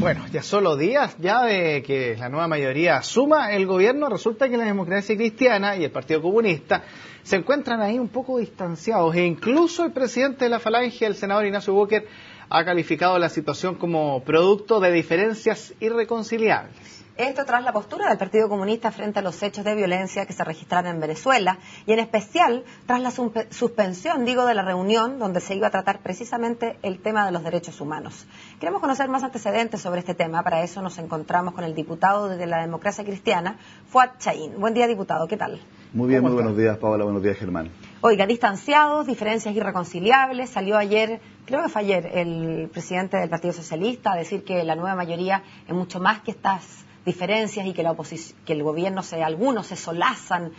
Bueno, ya solo días ya de que la nueva mayoría asuma el gobierno, resulta que la Democracia Cristiana y el Partido Comunista se encuentran ahí un poco distanciados, e incluso el presidente de la Falange, el senador Ignacio Walker, ha calificado la situación como producto de diferencias irreconciliables. Esto tras la postura del Partido Comunista frente a los hechos de violencia que se registraron en Venezuela y en especial tras la suspensión, de la reunión donde se iba a tratar precisamente el tema de los derechos humanos. Queremos conocer más antecedentes sobre este tema. Para eso nos encontramos con el diputado de la Democracia Cristiana, Fuad Chahín. Buen día, diputado. ¿Qué tal? Muy bien, muy buenos días, Paola. Buenos días, Germán. Oiga, distanciados, diferencias irreconciliables. Salió ayer, creo que fue ayer, el presidente del Partido Socialista a decir que la nueva mayoría es mucho más que estas diferencias y que la oposición, que el gobierno, algunos se solazan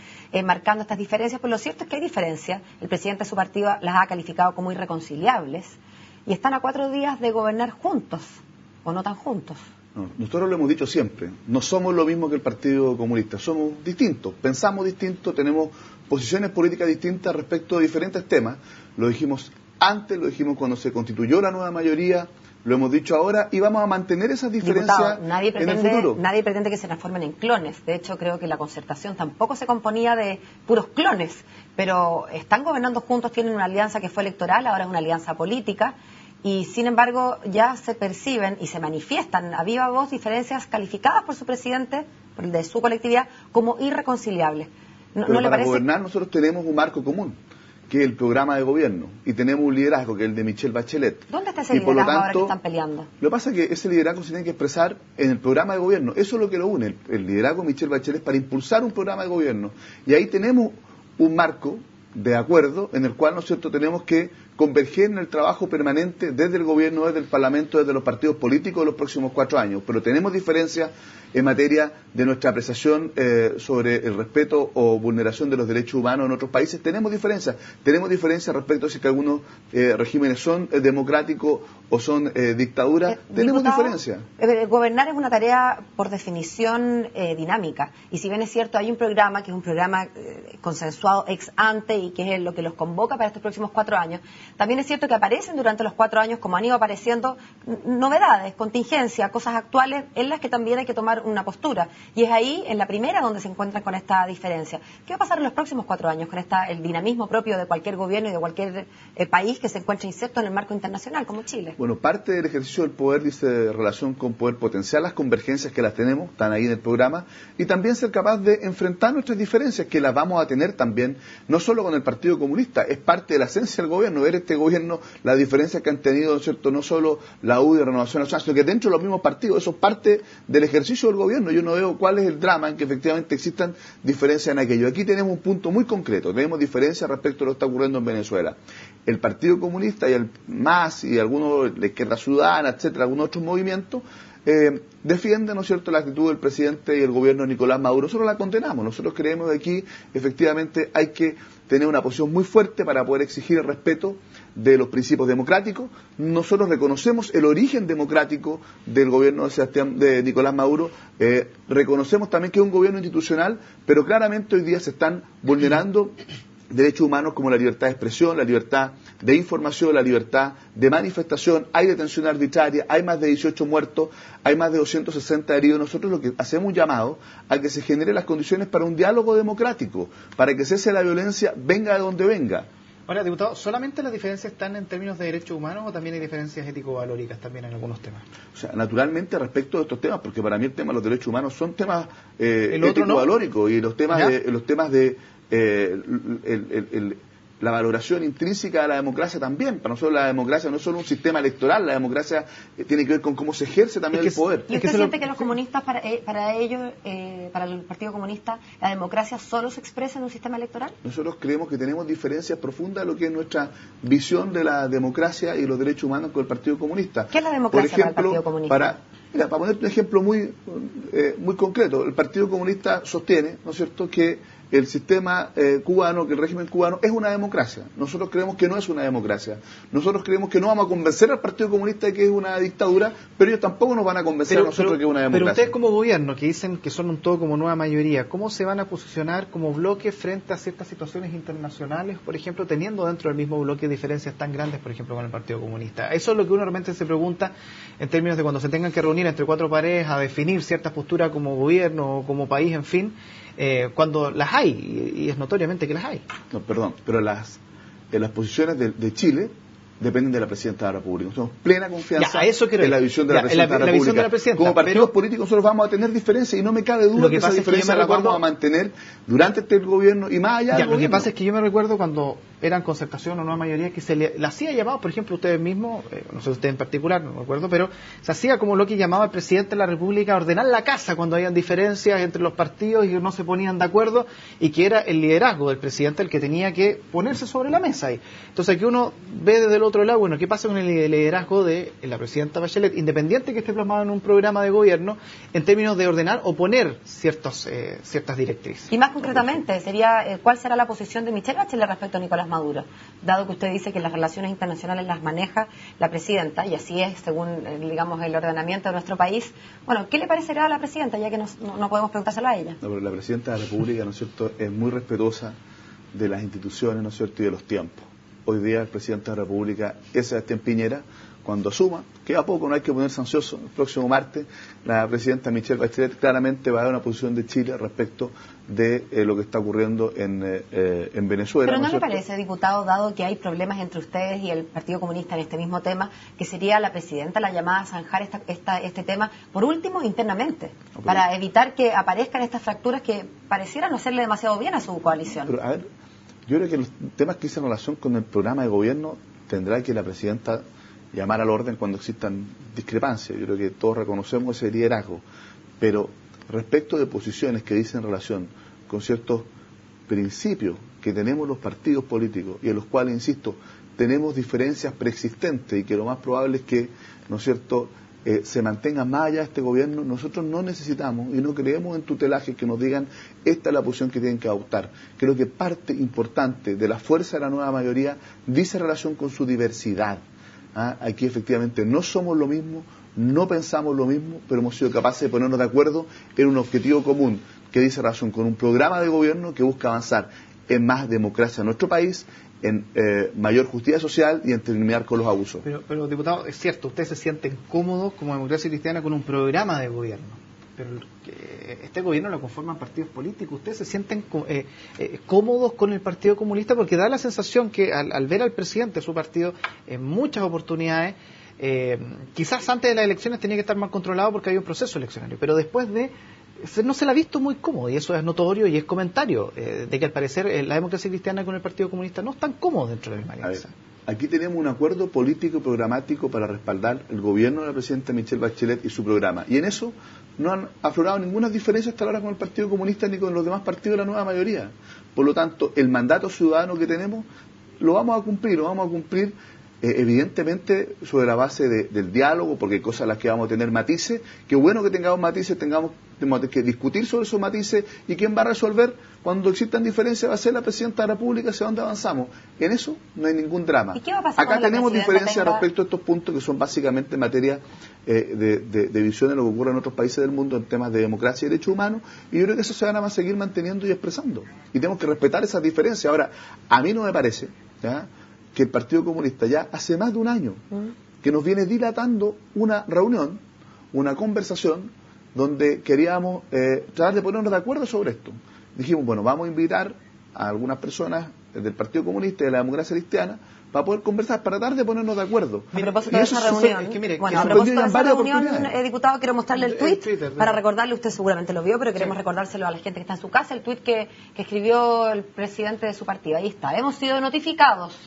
marcando estas diferencias, pues lo cierto es que hay diferencias. El presidente de su partido las ha calificado como irreconciliables y están a 4 días de gobernar juntos, o no tan juntos. No, nosotros lo hemos dicho siempre, no somos lo mismo que el Partido Comunista, somos distintos, pensamos distinto, tenemos posiciones políticas distintas respecto a diferentes temas. Lo dijimos antes, lo dijimos cuando se constituyó la nueva mayoría, lo hemos dicho ahora y vamos a mantener esas diferencias en el futuro. Nadie pretende que se transformen en clones. De hecho, creo que la Concertación tampoco se componía de puros clones, pero están gobernando juntos, tienen una alianza que fue electoral, ahora es una alianza política, y sin embargo ya se perciben y se manifiestan a viva voz diferencias calificadas por su presidente, de su colectividad, como irreconciliables. ¿No le parece? Para gobernar nosotros tenemos un marco común, que es el programa de gobierno, y tenemos un liderazgo que es el de Michelle Bachelet. ¿Dónde está ese liderazgo ahora que están peleando? Lo que pasa es que ese liderazgo se tiene que expresar en el programa de gobierno. Eso es lo que lo une, el liderazgo de Michelle Bachelet para impulsar un programa de gobierno. Y ahí tenemos un marco de acuerdo en el cual, ¿no es cierto?, tenemos que converger en el trabajo permanente desde el gobierno, desde el Parlamento, desde los partidos políticos de los próximos 4 años. Pero tenemos diferencias en materia de nuestra apreciación sobre el respeto o vulneración de los derechos humanos en otros países. Tenemos diferencias respecto a si que algunos regímenes son democráticos o son dictaduras. Tenemos diferencias. Gobernar es una tarea por definición dinámica, y si bien es cierto hay un programa que es un programa consensuado ex ante y que es lo que los convoca para estos próximos 4 años, también es cierto que aparecen durante los 4 años, como han ido apareciendo, novedades, contingencias, cosas actuales en las que también hay que tomar una postura, y es ahí, en la primera, donde se encuentran con esta diferencia. ¿Qué va a pasar en los próximos 4 años con el dinamismo propio de cualquier gobierno y de cualquier país que se encuentre inserto en el marco internacional, como Chile? Bueno, parte del ejercicio del poder dice relación con poder potenciar las convergencias que las tenemos, están ahí en el programa, y también ser capaz de enfrentar nuestras diferencias, que las vamos a tener también, no solo con el Partido Comunista, es parte de la esencia del gobierno, ver este gobierno, las diferencias que han tenido, ¿cierto?, no solo la UDI de Renovación Nacional, sino que dentro de los mismos partidos, eso es parte del ejercicio del gobierno. Yo no veo cuál es el drama en que efectivamente existan diferencias en aquello. Aquí tenemos un punto muy concreto, tenemos diferencias respecto a lo que está ocurriendo en Venezuela. El Partido Comunista y el MAS y algunos, la Izquierda Ciudadana, etcétera, algunos otros movimientos, defienden, ¿no es cierto?, la actitud del presidente y el gobierno de Nicolás Maduro. Nosotros la condenamos, nosotros creemos que aquí efectivamente hay que tener una posición muy fuerte para poder exigir el respeto de los principios democráticos. Nosotros reconocemos el origen democrático del gobierno de Nicolás Maduro, reconocemos también que es un gobierno institucional, pero claramente hoy día se están vulnerando derechos humanos como la libertad de expresión, la libertad de información, la libertad de manifestación. Hay detención arbitraria, hay más de 18 muertos, hay más de 260 heridos. Nosotros lo que hacemos un llamado a que se generen las condiciones para un diálogo democrático, para que cese la violencia, venga de donde venga. Ahora, diputado, ¿solamente las diferencias están en términos de derechos humanos o también hay diferencias ético-valóricas también en algunos temas? O sea, naturalmente respecto de estos temas, porque para mí el tema de los derechos humanos son temas ético-valóricos, y los temas de la valoración intrínseca de la democracia también. Para nosotros la democracia no es solo un sistema electoral, la democracia tiene que ver con cómo se ejerce también el poder. ¿Y usted siente que los comunistas, para ellos, para el Partido Comunista, la democracia solo se expresa en un sistema electoral? Nosotros creemos que tenemos diferencias profundas de lo que es nuestra visión de la democracia y los derechos humanos con el Partido Comunista. ¿Qué es la democracia para el Partido Comunista? Para poner un ejemplo muy concreto, el Partido Comunista sostiene, ¿no es cierto?, que el sistema cubano, que el régimen cubano es una democracia. Nosotros creemos que no es una democracia. Nosotros creemos que no vamos a convencer al Partido Comunista de que es una dictadura, pero ellos tampoco nos van a convencer a nosotros de que es una democracia. Pero ustedes como gobierno, que dicen que son un todo como nueva mayoría, ¿cómo se van a posicionar como bloque frente a ciertas situaciones internacionales, por ejemplo, teniendo dentro del mismo bloque diferencias tan grandes, por ejemplo, con el Partido Comunista? Eso es lo que uno realmente se pregunta en términos de cuando se tengan que reunir reunir entre cuatro paredes a definir ciertas posturas como gobierno o como país, en fin, cuando las hay, y es notoriamente que las hay. No, perdón, pero las posiciones de Chile dependen de la Presidenta de la República. Tenemos plena confianza en la visión de la Presidenta de la República. Como partidos políticos nosotros vamos a tener diferencias y no me cabe duda que esas diferencias las vamos a mantener durante este gobierno y más allá del gobierno. Lo que pasa es que yo me recuerdo cuando eran concertación o no mayoría que se le hacía llamado, por ejemplo, ustedes mismos, no sé usted en particular, no me acuerdo, pero se hacía como lo que llamaba el Presidente de la República a ordenar la casa cuando habían diferencias entre los partidos y no se ponían de acuerdo, y que era el liderazgo del Presidente el que tenía que ponerse sobre la mesa ahí. Entonces aquí uno ve desde el otro lado, bueno, ¿qué pasa con el liderazgo de la Presidenta Bachelet, independiente que esté plasmado en un programa de gobierno, en términos de ordenar o poner ciertas directrices? Y más concretamente, ¿cuál será la posición de Michelle Bachelet respecto a Nicolás Maduro? Dado que usted dice que las relaciones internacionales las maneja la Presidenta, y así es según, digamos, el ordenamiento de nuestro país, bueno, ¿qué le parecerá a la Presidenta, ya que no podemos preguntárselo a ella? No, pero la Presidenta de la República, ¿no es cierto?, es muy respetuosa de las instituciones, ¿no es cierto?, y de los tiempos. Hoy día el Presidente de la República es Sebastián Piñera. Cuando asuma, queda poco, no hay que ponerse ansioso. El próximo martes la Presidenta Michelle Bachelet claramente va a dar una posición de Chile respecto de lo que está ocurriendo en Venezuela. Pero ¿no le parece, diputado, dado que hay problemas entre ustedes y el Partido Comunista en este mismo tema, que sería la Presidenta la llamada a zanjar este tema, por último, internamente, para evitar que aparezcan estas fracturas que parecieran no hacerle demasiado bien a su coalición? Pero, a ver, yo creo que los temas que dicen relación con el programa de gobierno tendrá que la Presidenta llamar al orden cuando existan discrepancias. Yo creo que todos reconocemos ese liderazgo, pero respecto de posiciones que dicen relación con ciertos principios que tenemos los partidos políticos y en los cuales, insisto, tenemos diferencias preexistentes y que lo más probable es que, ¿no es cierto?, se mantenga más allá de este gobierno, nosotros no necesitamos y no creemos en tutelajes que nos digan esta es la posición que tienen que adoptar. Creo que parte importante de la fuerza de la nueva mayoría dice relación con su diversidad. Aquí efectivamente no somos lo mismo, no pensamos lo mismo, pero hemos sido capaces de ponernos de acuerdo en un objetivo común que dice relación con un programa de gobierno que busca avanzar en más democracia en nuestro país, en mayor justicia social y en terminar con los abusos. Pero diputado, es cierto, ustedes se sienten cómodos como Democracia Cristiana con un programa de gobierno, pero este gobierno lo conforman partidos políticos. ¿Ustedes se sienten cómodos con el Partido Comunista? Porque da la sensación que al ver al presidente de su partido en muchas oportunidades, quizás antes de las elecciones tenía que estar más controlado porque había un proceso eleccionario, pero después no se la ha visto muy cómodo, y eso es notorio y es comentario de que al parecer la Democracia Cristiana con el Partido Comunista no están cómodos dentro de la misma alianza. Aquí tenemos un acuerdo político y programático para respaldar el gobierno de la Presidenta Michelle Bachelet y su programa, y en eso no han aflorado ninguna diferencia hasta ahora con el Partido Comunista ni con los demás partidos de la nueva mayoría. Por lo tanto, el mandato ciudadano que tenemos lo vamos a cumplir evidentemente sobre la base del diálogo, porque hay cosas en las que vamos a tener matices. Qué bueno que tengamos matices, tenemos que discutir sobre esos matices, y quién va a resolver cuando existan diferencias va a ser la Presidenta de la República, hacia dónde avanzamos. En eso no hay ningún drama. ¿Y qué va a pasar acá tenemos diferencias respecto a estos puntos que son básicamente materia de visión de lo que ocurre en otros países del mundo en temas de democracia y derechos humanos, y yo creo que eso se van a seguir manteniendo y expresando, y tenemos que respetar esas diferencias. Ahora, a mí no me parece que el Partido Comunista ya hace más de un año que nos viene dilatando una reunión, una conversación donde queríamos tratar de ponernos de acuerdo sobre esto. Dijimos, bueno, vamos a invitar a algunas personas del Partido Comunista y de la Democracia Cristiana para poder conversar, para tratar de ponernos de acuerdo. A propósito de esa reunión, diputado, quiero mostrarle el tuit para recordarle, usted seguramente lo vio, pero queremos recordárselo a la gente que está en su casa, el tuit que escribió el presidente de su partido. Ahí está, hemos sido notificados,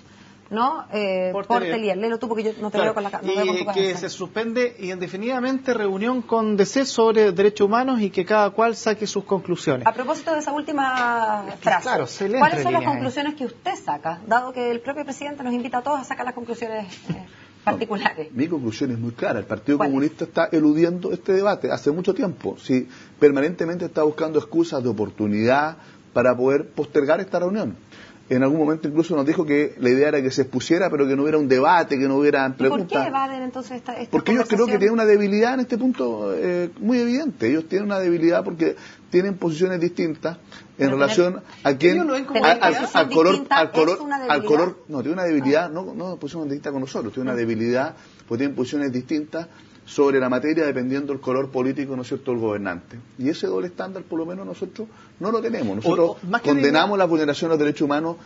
¿no? Por Telier. Léelo tú porque yo no te veo con la cámara. Y que se suspende indefinidamente reunión con DC sobre derechos humanos y que cada cual saque sus conclusiones. A propósito de esa última frase, claro, ¿cuáles son las conclusiones que usted saca? Dado que el propio presidente nos invita a todos a sacar las conclusiones particulares. Mi conclusión es muy clara. El Partido Comunista está eludiendo este debate hace mucho tiempo. Sí, permanentemente está buscando excusas de oportunidad para poder postergar esta reunión. En algún momento incluso nos dijo que la idea era que se expusiera, pero que no hubiera un debate, que no hubiera preguntas. ¿Por qué evaden entonces esta Porque ellos creo que tienen una debilidad en este punto muy evidente. Ellos tienen una debilidad porque tienen posiciones distintas en relación a quién, al color. No, tiene una debilidad, no posiciones distintas con nosotros, tiene una debilidad porque tienen posiciones distintas sobre la materia dependiendo del color político, ¿no es cierto?, del gobernante. Y ese doble estándar, por lo menos, nosotros no lo tenemos. Nosotros condenamos la vulneración de los derechos humanos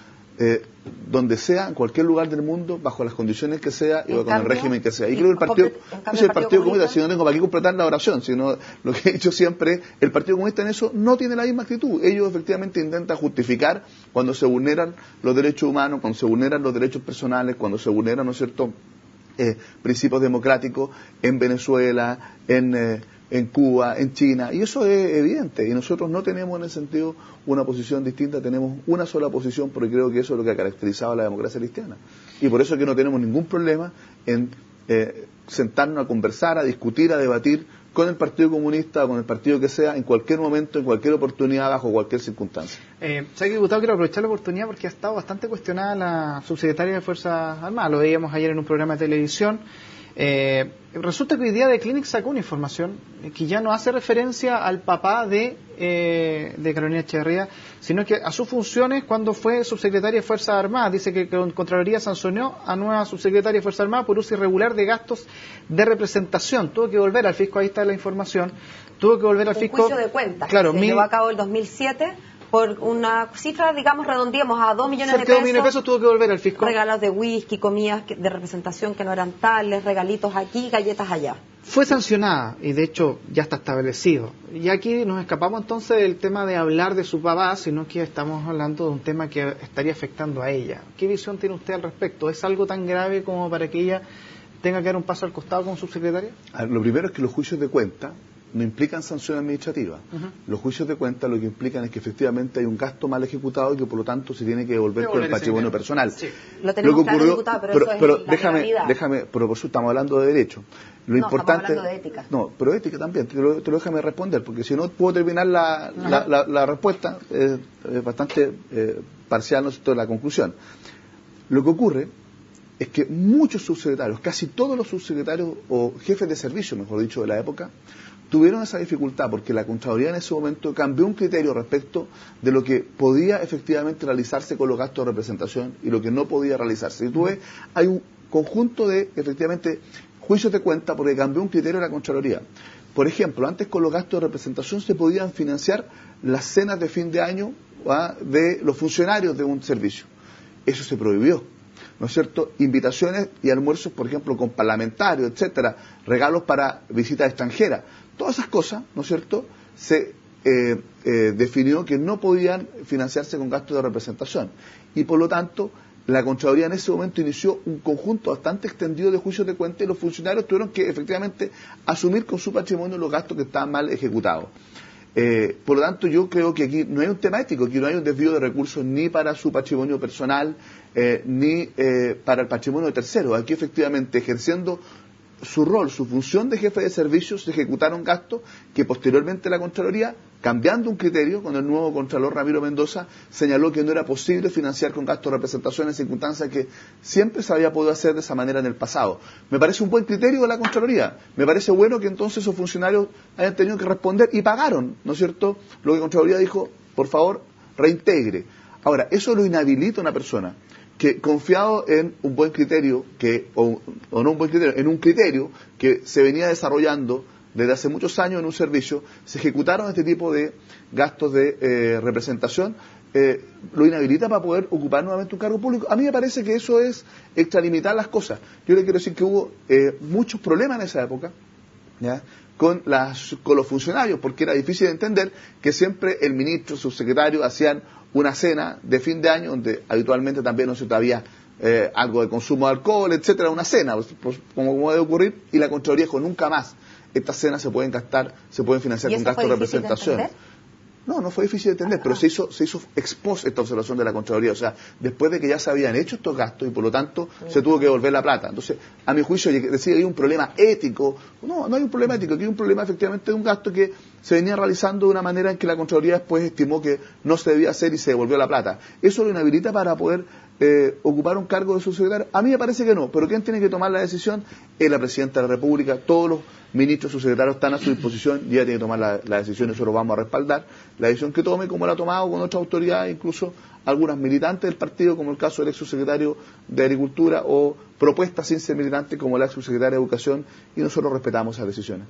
donde sea, en cualquier lugar del mundo, bajo las condiciones que sea y con el régimen que sea. Y creo que el Partido Comunista, si no tengo para qué completar la oración, sino lo que he dicho siempre, el Partido Comunista en eso no tiene la misma actitud. Ellos efectivamente intentan justificar cuando se vulneran los derechos humanos, cuando se vulneran los derechos personales, cuando se vulneran, ¿no es cierto?, principios democráticos en Venezuela, en Cuba, en China, y eso es evidente, y nosotros no tenemos en ese sentido una posición distinta, tenemos una sola posición, porque creo que eso es lo que ha caracterizado a la democracia cristiana, y por eso es que no tenemos ningún problema en sentarnos a conversar, a discutir, a debatir con el Partido Comunista o con el partido que sea, en cualquier momento, en cualquier oportunidad, bajo cualquier circunstancia. Señor diputado, quiero aprovechar la oportunidad porque ha estado bastante cuestionada la subsecretaria de Fuerzas Armadas, lo veíamos ayer en un programa de televisión. Resulta que hoy día The Clinic sacó una información que ya no hace referencia al papá de Carolina Echeverría, sino que a sus funciones cuando fue subsecretaria de Fuerzas Armadas. Dice que Contraloría sancionó a nueva subsecretaria de Fuerzas Armadas por uso irregular de gastos de representación. Tuvo que volver al fisco, ahí está la información, tuvo que volver al fisco. Un juicio de cuentas, claro, se llevó a cabo el 2007 por una cifra, digamos, redondeamos a 2 millones de pesos. Tuvo que volver al fisco. Regalos de whisky, comidas de representación que no eran tales, regalitos aquí, galletas allá. Fue sancionada y de hecho ya está establecido. Y aquí nos escapamos entonces del tema de hablar de su papá, sino que estamos hablando de un tema que estaría afectando a ella. ¿Qué visión tiene usted al respecto? ¿Es algo tan grave como para que ella tenga que dar un paso al costado como subsecretaria? Lo primero es que los juicios de cuenta no implican sanción administrativa. Los juicios de cuenta lo que implican es que efectivamente hay un gasto mal ejecutado y que por lo tanto se tiene que devolver con el patrimonio personal. Sí. Lo tenemos claro, diputado, pero déjame, pero por eso estamos hablando de derecho. Lo importante, estamos hablando de ética. No, pero ética también, te lo déjame responder, porque si no puedo terminar la respuesta, bastante parcial, ¿no es cierto?, la conclusión. Lo que ocurre es que muchos subsecretarios, casi todos los subsecretarios o jefes de servicio, mejor dicho, de la época, tuvieron esa dificultad porque la Contraloría en ese momento cambió un criterio respecto de lo que podía efectivamente realizarse con los gastos de representación y lo que no podía realizarse. Y tú ves, hay un conjunto de, efectivamente, juicios de cuenta porque cambió un criterio de la Contraloría. Por ejemplo, antes con los gastos de representación se podían financiar las cenas de fin de año de los funcionarios de un servicio. Eso se prohibió, ¿no es cierto? Invitaciones y almuerzos, por ejemplo, con parlamentarios, etcétera, regalos para visitas extranjeras. Todas esas cosas, ¿no es cierto?, se definió que no podían financiarse con gastos de representación. Y por lo tanto, la Contraloría en ese momento inició un conjunto bastante extendido de juicios de cuenta y los funcionarios tuvieron que efectivamente asumir con su patrimonio los gastos que estaban mal ejecutados. Por lo tanto, yo creo que aquí no hay un tema ético, aquí no hay un desvío de recursos ni para su patrimonio personal, ni para el patrimonio de terceros. Aquí efectivamente ejerciendo su rol, su función de jefe de servicios, se ejecutaron gastos que posteriormente la Contraloría, cambiando un criterio con el nuevo Contralor Ramiro Mendoza, señaló que no era posible financiar con gastos de representación en circunstancias que siempre se había podido hacer de esa manera en el pasado. Me parece un buen criterio de la Contraloría, me parece bueno que entonces esos funcionarios hayan tenido que responder y pagaron, ¿no es cierto?, lo que la Contraloría dijo, por favor, reintegre. Ahora, eso lo inhabilita a una persona que confiado en un buen criterio, o no un buen criterio, en un criterio que se venía desarrollando desde hace muchos años en un servicio, se ejecutaron este tipo de gastos de representación, lo inhabilita para poder ocupar nuevamente un cargo público. A mí me parece que eso es extralimitar las cosas. Yo le quiero decir que hubo muchos problemas en esa época, ¿ya?, con los funcionarios, porque era difícil de entender que siempre el ministro, subsecretario, hacían una cena de fin de año, donde habitualmente también no se había algo de consumo de alcohol, etcétera, una cena, como debe ocurrir, y la Contraloría dijo, nunca más estas cenas se pueden gastar, se pueden financiar con gastos de representación. No fue difícil de entender, pero se hizo ex post esta observación de la Contraloría, o sea, después de que ya se habían hecho estos gastos y por lo tanto se tuvo que devolver la plata. Entonces, a mi juicio, decir que hay un problema ético, no hay un problema ético, aquí hay un problema efectivamente de un gasto que se venía realizando de una manera en que la Contraloría después estimó que no se debía hacer y se devolvió la plata. Eso lo inhabilita para poder ocupar un cargo de subsecretario? A mí me parece que no, pero ¿quién tiene que tomar la decisión? Es la Presidenta de la República. Todos los ministros subsecretarios están a su disposición y ella tiene que tomar la decisión, y nosotros vamos a respaldar la decisión que tome, como la ha tomado con otras autoridades, incluso algunas militantes del partido, como el caso del ex subsecretario de Agricultura, o propuestas sin ser militantes como la ex subsecretaria de Educación, y nosotros respetamos esas decisiones.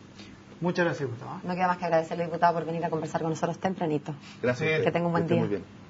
Muchas gracias, diputado. No queda más que agradecerle, diputado, por venir a conversar con nosotros tempranito. Gracias. Que tenga un buen día. Muy bien.